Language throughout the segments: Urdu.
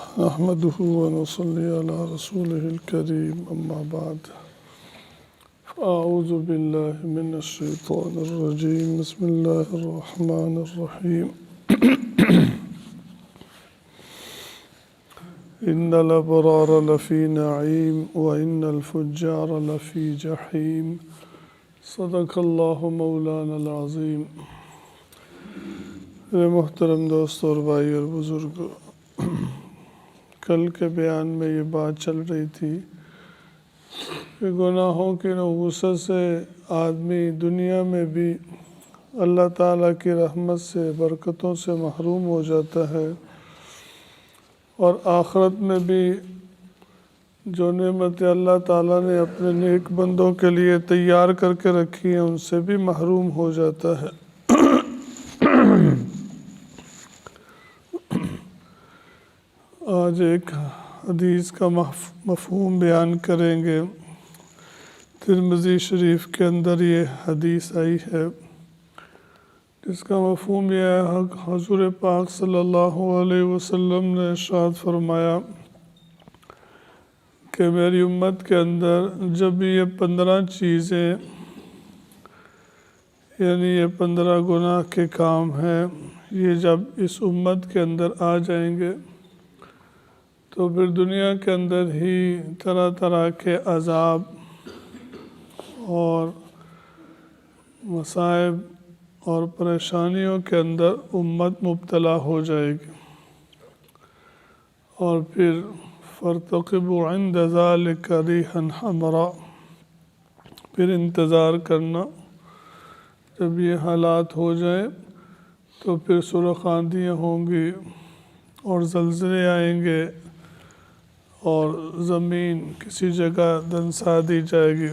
نحمده ونصلي على رسوله الكريم أما بعد أعوذ بالله من الشيطان الرجيم بسم الله الرحمن الرحيم إن الأبرار لفي نعيم وإن الفجار لفي جحيم صدق الله مولانا العظيم۔ میرے محترم دوست اور بھائی اور بزرگ، کل کے بیان میں یہ بات چل رہی تھی کہ گناہوں کی نحوست سے آدمی دنیا میں بھی اللہ تعالیٰ کی رحمت سے برکتوں سے محروم ہو جاتا ہے، اور آخرت میں بھی جو نعمتیں اللہ تعالیٰ نے اپنے نیک بندوں کے لیے تیار کر کے رکھی ہیں ان سے بھی محروم ہو جاتا ہے۔ آج ایک حدیث کا مفہوم بیان کریں گے۔ ترمذی شریف کے اندر یہ حدیث آئی ہے جس کا مفہوم یہ ہے، حضور پاک صلی اللہ علیہ وسلم نے ارشاد فرمایا کہ میری امت کے اندر جب یہ 15 چیزیں یعنی یہ 15 گناہ کے کام ہیں، یہ جب اس امت کے اندر آ جائیں گے تو پھر دنیا کے اندر ہی طرح طرح کے عذاب اور مصائب اور پریشانیوں کے اندر امت مبتلا ہو جائے گی، اور پھر فَارْتَقِبُوا عِنْدَ ذَلِكَ رِيحًا حَمْرًا، پھر انتظار کرنا جب یہ حالات ہو جائیں تو پھر سرخ آندھیاں ہوں گی اور زلزلے آئیں گے اور زمین کسی جگہ دنسا دی جائے گی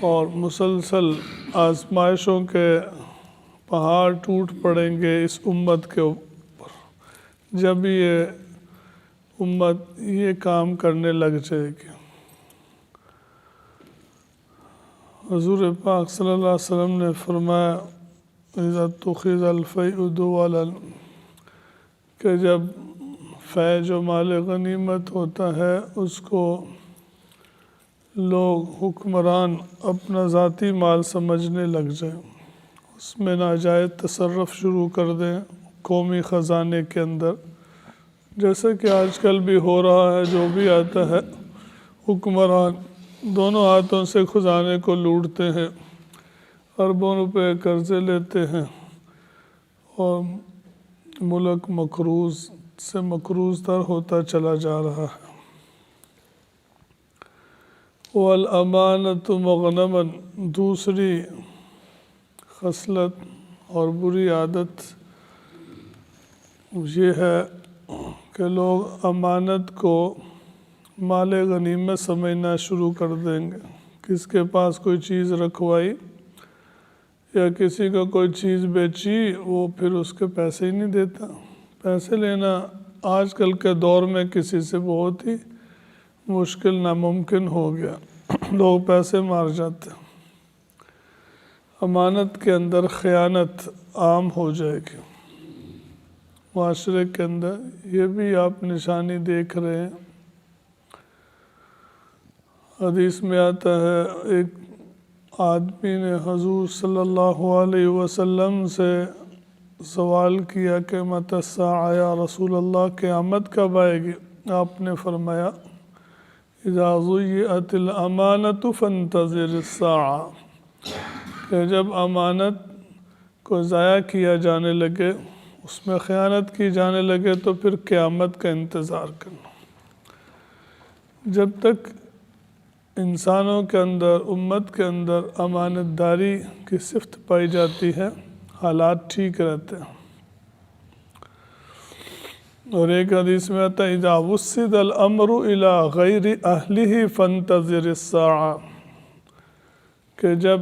اور مسلسل آزمائشوں کے پہاڑ ٹوٹ پڑیں گے اس امت کے اوپر جب یہ امت یہ کام کرنے لگ جائے گی۔ حضور پاک صلی اللہ علیہ وسلم نے فرمایا اِذَا اتُّخِذَ الْفَيْءُ دُوَلًا، کہ جب فے جو مال غنیمت ہوتا ہے اس کو لوگ حکمران اپنا ذاتی مال سمجھنے لگ جائیں، اس میں ناجائز تصرف شروع کر دیں قومی خزانے کے اندر، جیسا کہ آج کل بھی ہو رہا ہے۔ جو بھی آتا ہے حکمران دونوں ہاتھوں سے خزانے کو لوٹتے ہیں، اربوں روپے قرضے لیتے ہیں اور ملک مقروض سے مقروض تر ہوتا چلا جا رہا ہے۔ وَالْأَمَانَةُ مَغْنَمًا، دوسری خصلت اور بری عادت یہ ہے کہ لوگ امانت کو مال غنیمت سمجھنا شروع کر دیں گے۔ کس کے پاس کوئی چیز رکھوائی یا کسی کو کوئی چیز بیچی، وہ پھر اس کے پیسے ہی نہیں دیتا۔ پیسے لینا آج کل کے دور میں کسی سے بہت ہی مشکل ناممکن ہو گیا، لوگ پیسے مار جاتے ہیں۔ امانت کے اندر خیانت عام ہو جائے گی معاشرے کے اندر، یہ بھی آپ نشانی دیکھ رہے ہیں۔ حدیث میں آتا ہے ایک آدمی نے حضور صلی اللہ علیہ وسلم سے سوال کیا کہ متی الساعہ یا رسول اللہ، قیامت کب آئے گی؟ آپ نے فرمایا اذا ضیعت الامانۃ فانتظر الساعہ، کہ جب امانت کو ضائع کیا جانے لگے، اس میں خیانت کی جانے لگے تو پھر قیامت کا انتظار کرنا۔ جب تک انسانوں کے اندر، امت کے اندر امانت داری کی صفت پائی جاتی ہے، حالات ٹھیک رہتے ہیں۔ اور ایک حدیث میں آتا ہے اذا وسد الامر الى غیر اہلہ فانتظر الساعہ، کہ جب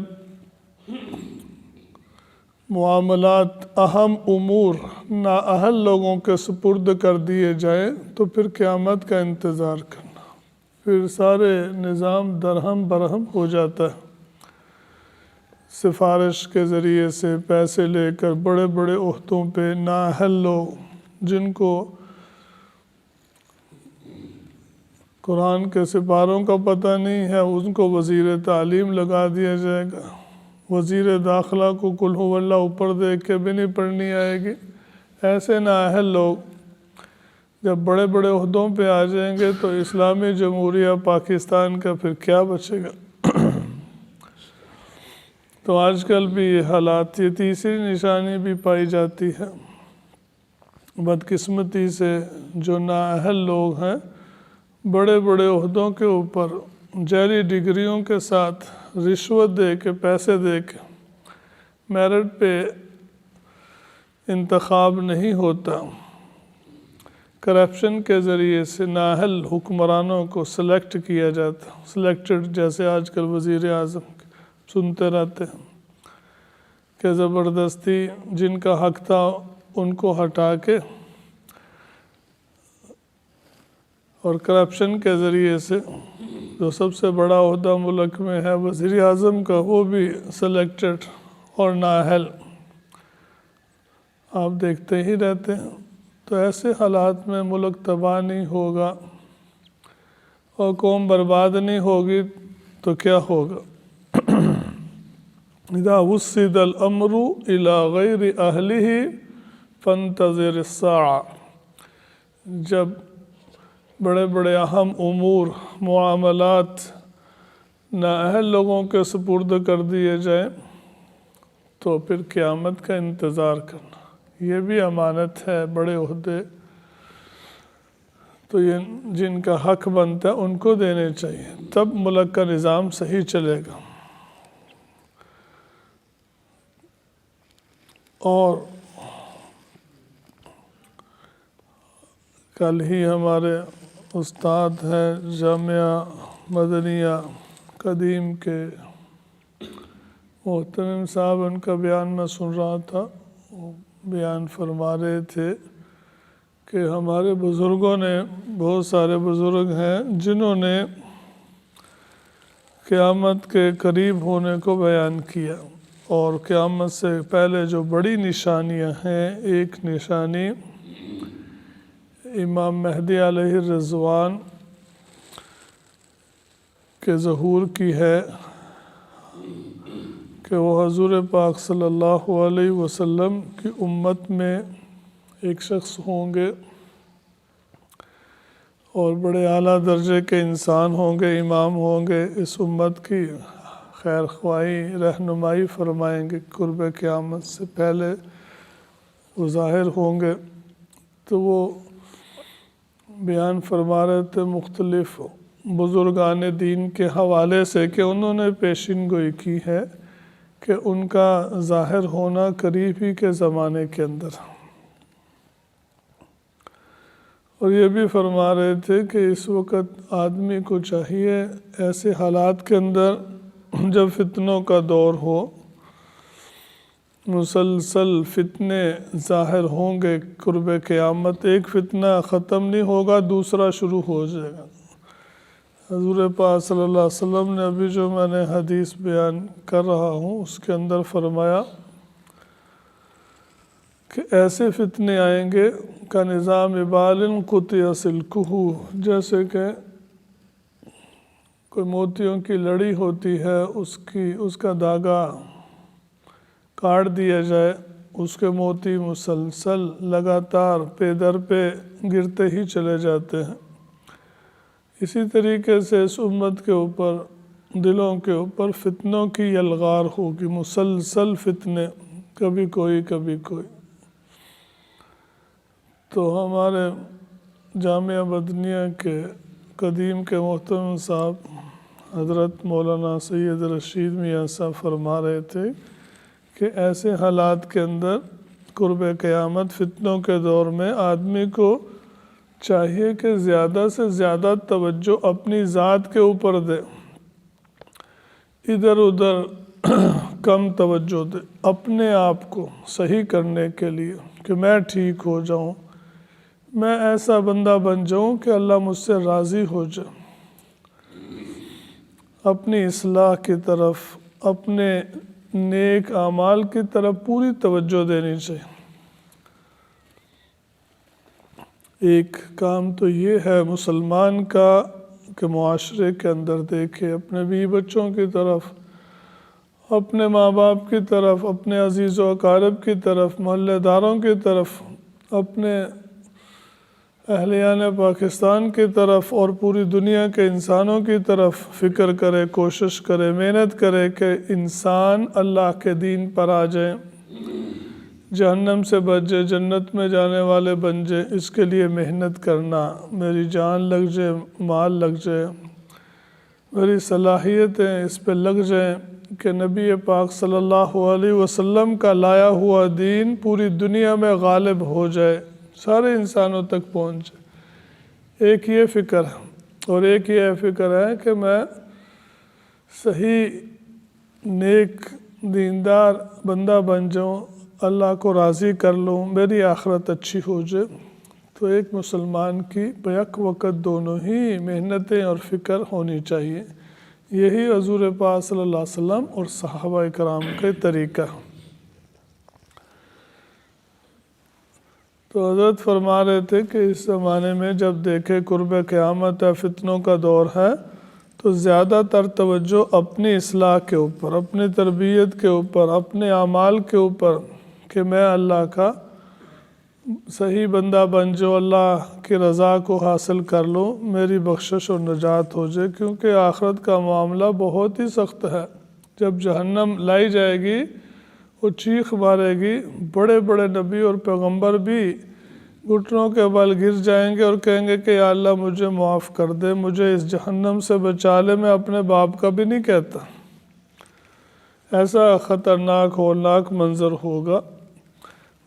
معاملات اہم امور نااہل لوگوں کے سپرد کر دیے جائیں تو پھر قیامت کا انتظار کرنا، پھر سارے نظام درہم برہم ہو جاتا ہے۔ سفارش کے ذریعے سے پیسے لے کر بڑے بڑے عہدوں پہ نااہل لوگ جن کو قرآن کے سپاروں کا پتہ نہیں ہے ان کو وزیر تعلیم لگا دیا جائے گا، وزیر داخلہ کو قل هو اللہ اوپر دیکھ کے بھی نہیں پڑھنی آئے گی۔ ایسے نااہل لوگ جب بڑے بڑے عہدوں پہ آ جائیں گے تو اسلامی جمہوریہ پاکستان کا پھر کیا بچے گا؟ تو آج کل بھی یہ حالات، یہ تیسری نشانی بھی پائی جاتی ہے بدقسمتی سے، جو نااہل لوگ ہیں بڑے بڑے عہدوں کے اوپر جعلی ڈگریوں کے ساتھ رشوت دے کے، پیسے دے کے میرٹ پہ انتخاب نہیں ہوتا، کرپشن کے ذریعے سے نااہل حکمرانوں کو سلیکٹ کیا جاتا، سلیکٹڈ، جیسے آج کل وزیر اعظم سنتے رہتے ہیں کہ زبردستی جن کا حق تھا ان کو ہٹا کے اور کرپشن کے ذریعے سے جو سب سے بڑا عہدہ ملک میں ہے وزیر اعظم کا، وہ بھی سلیکٹڈ اور نااہل آپ دیکھتے ہی رہتے ہیں۔ تو ایسے حالات میں ملک تباہ نہیں ہوگا اور قوم برباد نہیں ہوگی تو کیا ہوگا؟ اذا وسد الامر الى غیر اہلہ فانتظر الساعہ، جب بڑے بڑے اہم امور، معاملات نااہل لوگوں کے سپرد کر دیے جائیں تو پھر قیامت کا انتظار کرنا، یہ بھی امانت ہے۔ بڑے عہدے تو یہ جن کا حق بنتا ہے ان کو دینے چاہیے، تب ملک کا نظام صحیح چلے گا۔ اور کل ہی ہمارے استاد ہیں جامعہ مدنیہ قدیم کے محترم صاحب، ان کا بیان میں سن رہا تھا، وہ بیان فرما رہے تھے کہ ہمارے بزرگوں نے، بہت سارے بزرگ ہیں جنہوں نے قیامت کے قریب ہونے کو بیان کیا، اور قیامت سے پہلے جو بڑی نشانیاں ہیں، ایک نشانی امام مہدی علیہ الرضوان کے ظہور کی ہے کہ وہ حضور پاک صلی اللہ علیہ وسلم کی امت میں ایک شخص ہوں گے اور بڑے اعلیٰ درجے کے انسان ہوں گے، امام ہوں گے، اس امت کی خیر خواہی رہنمائی فرمائیں گے، قرب قیامت سے پہلے وہ ظاہر ہوں گے۔ تو وہ بیان فرما رہے تھے مختلف بزرگان دین کے حوالے سے کہ انہوں نے پیشین گوئی کی ہے کہ ان کا ظاہر ہونا قریب ہی کے زمانے کے اندر، اور یہ بھی فرما رہے تھے کہ اس وقت آدمی کو چاہیے ایسے حالات کے اندر جب فتنوں کا دور ہو، مسلسل فتنے ظاہر ہوں گے، قرب قیامت ایک فتنہ ختم نہیں ہوگا، دوسرا شروع ہو جائے گا۔ حضور پاک صلی اللہ علیہ وسلم نے ابھی جو میں نے حدیث بیان کر رہا ہوں اس کے اندر فرمایا کہ ایسے فتنے آئیں گے کا نظام بال قطع سلکہ، جیسے کہ کوئی موتیوں کی لڑی ہوتی ہے، اس کا دھاگا کاٹ دیا جائے، اس کے موتی مسلسل لگاتار پے در پہ گرتے ہی چلے جاتے ہیں۔ اسی طریقے سے اس امت کے اوپر، دلوں کے اوپر فتنوں کی یلغار ہوگی، مسلسل فتنے، کبھی کوئی کبھی کوئی۔ تو ہمارے جامعہ مدنیہ کے قدیم کے محترم صاحب حضرت مولانا سید رشید میاں صاحب فرما رہے تھے کہ ایسے حالات کے اندر قرب قیامت فتنوں کے دور میں آدمی کو چاہیے کہ زیادہ سے زیادہ توجہ اپنی ذات کے اوپر دے، ادھر ادھر کم توجہ دے، اپنے آپ کو صحیح کرنے کے لیے کہ میں ٹھیک ہو جاؤں، میں ایسا بندہ بن جاؤں کہ اللہ مجھ سے راضی ہو جائے، اپنی اصلاح کی طرف، اپنے نیک اعمال کی طرف پوری توجہ دینی چاہیے۔ ایک کام تو یہ ہے مسلمان کا کے معاشرے کے اندر دیکھے، اپنے بیوی بچوں کی طرف، اپنے ماں باپ کی طرف، اپنے عزیز و اقارب کی طرف، محلے داروں کی طرف، اپنے اہلیان پاکستان کی طرف اور پوری دنیا کے انسانوں کی طرف فکر کرے، کوشش کرے، محنت کرے کہ انسان اللہ کے دین پر آ جائے، جہنم سے بچ جائے، جنت میں جانے والے بن جائے۔ اس کے لیے محنت کرنا، میری جان لگ جائے، مال لگ جائے، میری صلاحیتیں اس پہ لگ جائیں کہ نبی پاک صلی اللہ علیہ وسلم کا لایا ہوا دین پوری دنیا میں غالب ہو جائے، سارے انسانوں تک پہنچ جائے۔ ایک یہ فکر ہے، اور ایک یہ فکر ہے کہ میں صحیح نیک دیندار بندہ بن جاؤں، اللہ کو راضی کر لوں، میری آخرت اچھی ہو جائے۔ تو ایک مسلمان کی بیک وقت دونوں ہی محنتیں اور فکر ہونی چاہیے۔ یہی حضور پاک صلی اللہ علیہ وسلم اور صحابہ کرام کا طریقہ۔ تو حضرت فرما رہے تھے کہ اس زمانے میں جب دیکھے قرب قیامت ہے، فتنوں کا دور ہے، تو زیادہ تر توجہ اپنی اصلاح کے اوپر، اپنی تربیت کے اوپر، اپنے اعمال کے اوپر، کہ میں اللہ کا صحیح بندہ بن جو اللہ کی رضا کو حاصل کر لوں، میری بخشش اور نجات ہو جائے۔ کیونکہ آخرت کا معاملہ بہت ہی سخت ہے۔ جب جہنم لائی جائے گی، وہ چیخ مارے گی، بڑے بڑے نبی اور پیغمبر بھی گھٹنوں کے بل گر جائیں گے اور کہیں گے کہ یا اللہ مجھے معاف کر دے، مجھے اس جہنم سے بچا لے، میں اپنے باپ کا بھی نہیں کہتا۔ ایسا خطرناک ہولناک منظر ہوگا،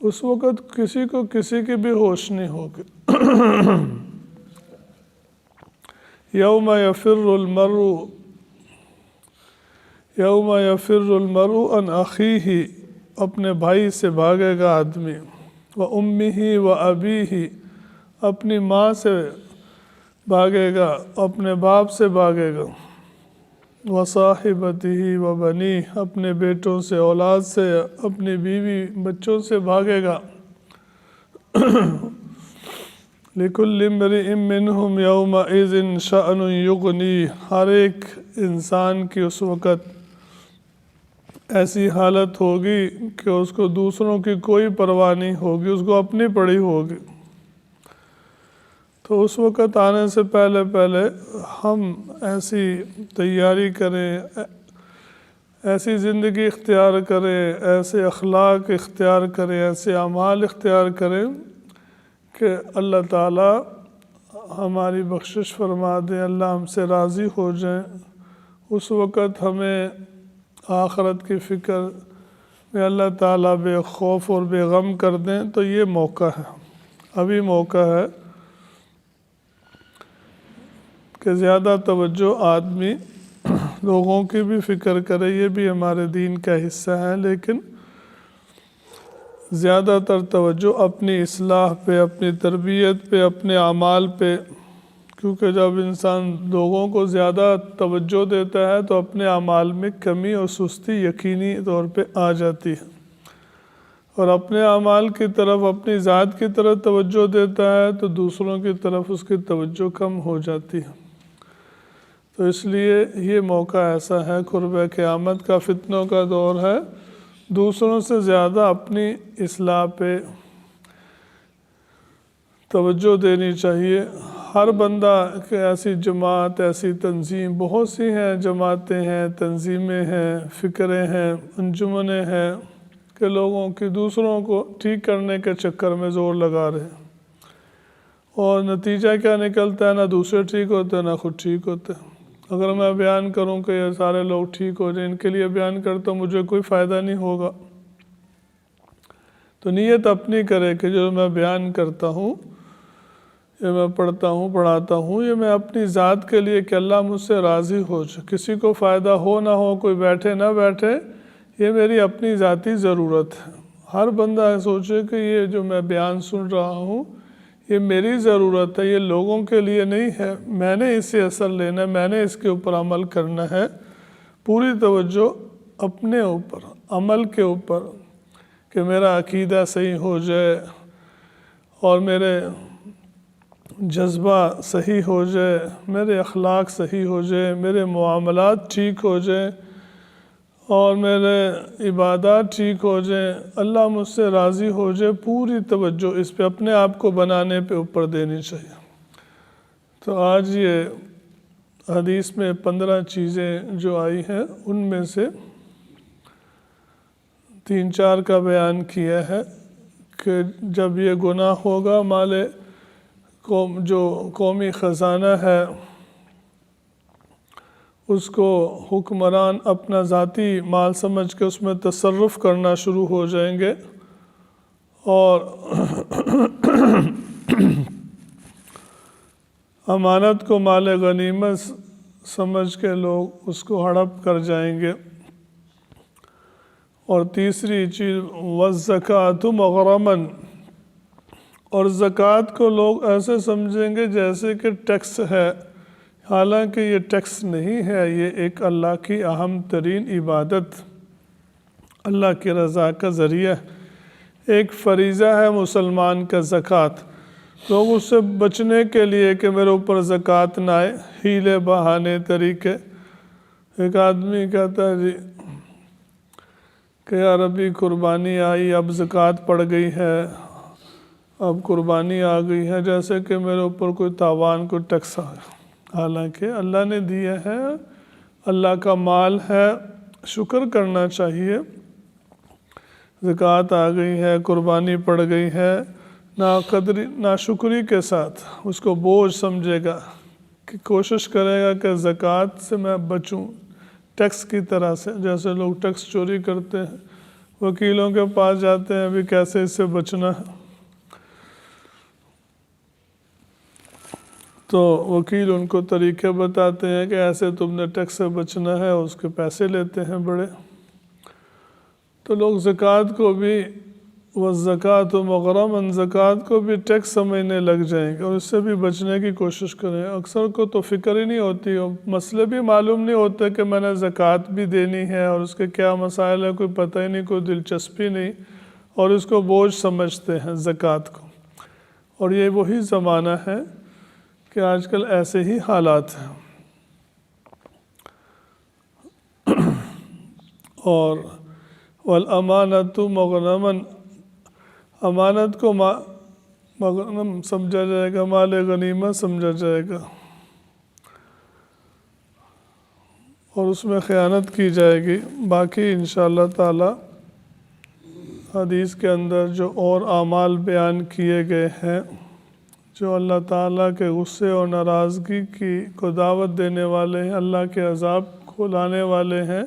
اس وقت کسی کو کسی کی بھی ہوش نہیں ہوگی۔ یوم یفر المرء عن اخیہ، اپنے بھائی سے بھاگے گا آدمی، وامہ وابیہ، اپنی ماں سے بھاگے گا، اپنے باپ سے بھاگے گا، وصاحبتہ وبنیہ، اپنے بیٹوں سے، اولاد سے، اپنی بیوی بچوں سے بھاگے گا۔ لِكُلِّ امْرِئٍ مِّنْهُمْ يَوْمَئِذٍ شَأْنٌ يُغْنِيهِ، ہر ایک انسان کی اس وقت ایسی حالت ہوگی کہ اس کو دوسروں کی کوئی پرواہ نہیں ہوگی، اس کو اپنی پڑی ہوگی۔ تو اس وقت آنے سے پہلے ہم ایسی تیاری کریں، ایسی زندگی اختیار کریں، ایسے اخلاق اختیار کریں، ایسے اعمال اختیار کریں کہ اللہ تعالیٰ ہماری بخشش فرما دیں، اللہ ہم سے راضی ہو جائیں۔ اس وقت ہمیں آخرت کی فکر میں اللہ تعالیٰ بے خوف اور بے غم کر دیں، تو یہ موقع ہے، ابھی موقع ہے کہ زیادہ توجہ آدمی لوگوں کی بھی فکر کرے، یہ بھی ہمارے دین کا حصہ ہے، لیکن زیادہ تر توجہ اپنی اصلاح پہ، اپنی تربیت پہ، اپنے اعمال پہ، کیونکہ جب انسان لوگوں کو زیادہ توجہ دیتا ہے تو اپنے اعمال میں کمی اور سستی یقینی طور پہ آ جاتی ہے، اور اپنے اعمال کی طرف، اپنی ذات کی طرف توجہ دیتا ہے تو دوسروں کی طرف اس کی توجہ کم ہو جاتی ہے۔ تو اس لیے یہ موقع ایسا ہے، قرب قیامت کا فتنوں کا دور ہے، دوسروں سے زیادہ اپنی اصلاح پہ توجہ دینی چاہیے۔ ہر بندہ کہ ایسی جماعت، ایسی تنظیم، بہت سی ہیں، جماعتیں ہیں، تنظیمیں ہیں، فکریں ہیں، انجمنیں ہیں کہ لوگوں کی دوسروں کو ٹھیک کرنے کے چکر میں زور لگا رہے ہیں، اور نتیجہ کیا نکلتا ہے؟ نہ دوسرے ٹھیک ہوتے نہ خود ٹھیک ہوتے۔ اگر میں بیان کروں کہ یہ سارے لوگ ٹھیک ہو جائیں، ان کے لیے بیان کرتا ہوں، مجھے کوئی فائدہ نہیں ہوگا۔ تو نیت اپنی کرے کہ جو میں بیان کرتا ہوں، یہ میں پڑھتا ہوں، پڑھاتا ہوں، یہ میں اپنی ذات کے لیے کہ اللہ مجھ سے راضی ہو جائے، کسی کو فائدہ ہو نہ ہو، کوئی بیٹھے نہ بیٹھے، یہ میری اپنی ذاتی ضرورت ہے۔ ہر بندہ سوچے کہ یہ جو میں بیان سن رہا ہوں، یہ میری ضرورت ہے، یہ لوگوں کے لیے نہیں ہے، میں نے اس سے اثر لینا ہے، میں نے اس کے اوپر عمل کرنا ہے۔ پوری توجہ اپنے اوپر، عمل کے اوپر، کہ میرا عقیدہ صحیح ہو جائے اور میرے جذبہ صحیح ہو جائے، میرے اخلاق صحیح ہو جائے، میرے معاملات ٹھیک ہو جائیں اور میرے عبادات ٹھیک ہو جائیں، اللہ مجھ سے راضی ہو جائے، پوری توجہ اس پہ اپنے آپ کو بنانے پہ اوپر دینی چاہیے۔ تو آج یہ حدیث میں 15 چیزیں جو آئی ہیں ان میں سے 3-4 کا بیان کیا ہے کہ جب یہ گناہ ہوگا، مال جو قومی خزانہ ہے اس کو حکمران اپنا ذاتی مال سمجھ کے اس میں تصرف کرنا شروع ہو جائیں گے، اور امانت کو مال غنیمت سمجھ کے لوگ اس کو ہڑپ کر جائیں گے۔ اور تیسری چیز وَالزَّكَاةُ مَغْرَمًا، اور زکوٰۃ کو لوگ ایسے سمجھیں گے جیسے کہ ٹیکس ہے، حالانکہ یہ ٹیکس نہیں ہے، یہ ایک اللہ کی اہم ترین عبادت، اللہ کی رضا کا ذریعہ، ایک فریضہ ہے مسلمان کا زکوٰۃ۔ لوگ اس سے بچنے کے لیے کہ میرے اوپر زکوٰۃ نہ آئے، ہیلے بہانے طریقے۔ ایک آدمی کہتا ہے جی کہ یار ابھی قربانی آئی، اب زکوٰۃ پڑ گئی ہے، اب قربانی آ گئی ہے، جیسے کہ میرے اوپر کوئی تاوان، کوئی ٹیکس آ گیا، حالانکہ اللہ نے دیا ہے، اللہ کا مال ہے، شکر کرنا چاہیے۔ زکوٰۃ آ گئی ہے، قربانی پڑ گئی ہے، ناشکری کے ساتھ اس کو بوجھ سمجھے گا، کہ کوشش کرے گا کہ زکوٰۃ سے میں بچوں، ٹیکس کی طرح سے۔ جیسے لوگ ٹیکس چوری کرتے ہیں، وکیلوں کے پاس جاتے ہیں ابھی کیسے اس سے بچنا ہے، تو وکیل ان کو طریقے بتاتے ہیں کہ ایسے تم نے ٹیکس سے بچنا ہے، اس کے پیسے لیتے ہیں بڑے۔ تو لوگ زکوٰۃ کو بھی وَالزَّكَاةُ مَغْرَمًا، زکوٰۃ کو بھی ٹیکس سمجھنے لگ جائیں گے اور اس سے بھی بچنے کی کوشش کریں۔ اکثر کو تو فکر ہی نہیں ہوتی، اور مسئلے بھی معلوم نہیں ہوتے کہ میں نے زکوٰۃ بھی دینی ہے اور اس کے کیا مسائل ہے، کوئی پتہ ہی نہیں، کوئی دلچسپی نہیں، اور اس کو بوجھ سمجھتے ہیں زکوٰۃ کو۔ اور یہ وہی زمانہ ہے کہ آج کل ایسے ہی حالات ہیں۔ اور وَالْأَمَانَةُ مَغْنَمًا، امانت کو مغنم سمجھا جائے گا، مال غنیمت سمجھا جائے گا، اور اس میں خیانت کی جائے گی۔ باقی انشاءاللہ تعالی حدیث کے اندر جو اور اعمال بیان کیے گئے ہیں جو اللہ تعالیٰ کے غصے اور ناراضگی کو دعوت دینے والے ہیں، اللہ کے عذاب کو لانے والے ہیں،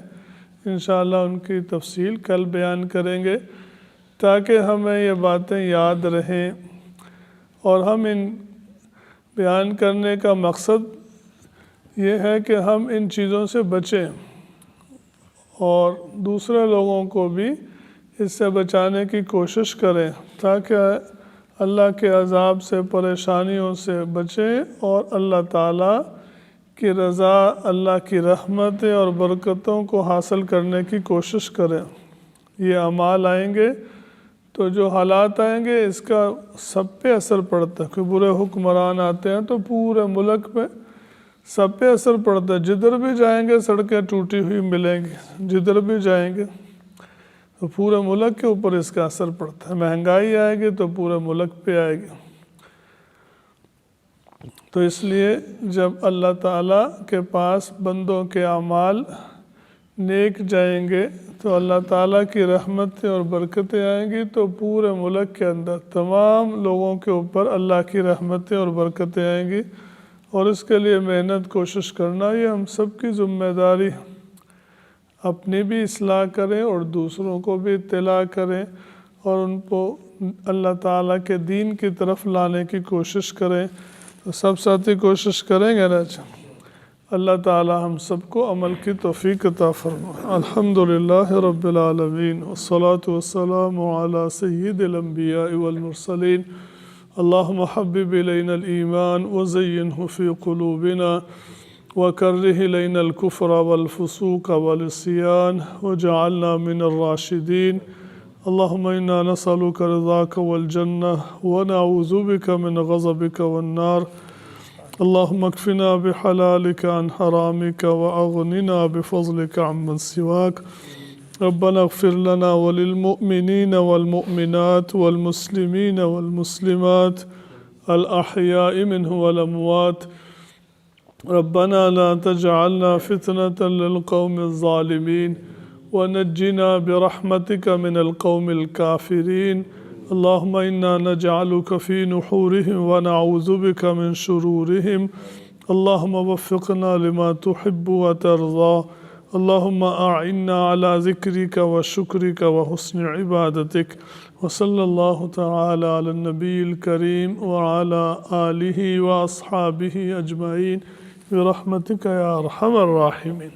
انشاءاللہ ان کی تفصیل کل بیان کریں گے، تاکہ ہمیں یہ باتیں یاد رہیں، اور ہم ان بیان کرنے کا مقصد یہ ہے کہ ہم ان چیزوں سے بچیں اور دوسرے لوگوں کو بھی اس سے بچانے کی کوشش کریں، تاکہ اللہ کے عذاب سے، پریشانیوں سے بچیں اور اللہ تعالیٰ کی رضا، اللہ کی رحمتیں اور برکتوں کو حاصل کرنے کی کوشش کریں۔ یہ اعمال آئیں گے تو جو حالات آئیں گے اس کا سب پہ اثر پڑتا ہے، کہ برے حکمران آتے ہیں تو پورے ملک پہ سب پہ اثر پڑتا ہے، جدھر بھی جائیں گے سڑکیں ٹوٹی ہوئی ملیں گی، جدھر بھی جائیں گے تو پورے ملک کے اوپر اس کا اثر پڑتا ہے، مہنگائی آئے گی تو پورے ملک پہ آئے گی۔ تو اس لیے جب اللہ تعالیٰ کے پاس بندوں کے اعمال نیک جائیں گے تو اللہ تعالیٰ کی رحمتیں اور برکتیں آئیں گی، تو پورے ملک کے اندر تمام لوگوں کے اوپر اللہ کی رحمتیں اور برکتیں آئیں گی، اور اس کے لیے محنت کوشش کرنا یہ ہم سب کی ذمہ داری ہے۔ اپنی بھی اصلاح کریں اور دوسروں کو بھی اطلاع کریں اور ان کو اللہ تعالیٰ کے دین کی طرف لانے کی کوشش کریں، تو سب ساتھی کوشش کریں گے نا۔ اللہ تعالیٰ ہم سب کو عمل کی توفیق عطا فرمائے۔ الحمدللہ رب العالمین، والصلاة والسلام علی سید الانبیاء والمرسلین۔ اللہم حبب الینا الایمان وزینہ فی قلوبنا وکرہ الینا الکفر والفسوق والعصیان وجعلنا من الراشدین اللهم إنا نسألك رضاك والجنة ونعوذ بك من غضبك والنار. اللهم اكفنا بحلالك عن حرامك وأغننا بفضلك عمن سواك. ربنا اغفر لنا وللمؤمنين والمؤمنات والمسلمين والمسلمات الأحياء منه والأموات. ربنا لا تجعلنا فتنة للقوم الظالمين ونجنا برحمتك من القوم الكافرين. اللهم إنا نجعلك في نحورهم ونعوذ بك من شرورهم. اللهم وفقنا لما تحب وترضى. اللهم أعنا على ذكرك وشكرك وحسن عبادتك. وصلى الله تعالى على النبي الكريم وعلى آله وأصحابه أجمعين برحمتك يا أرحم الراحمين.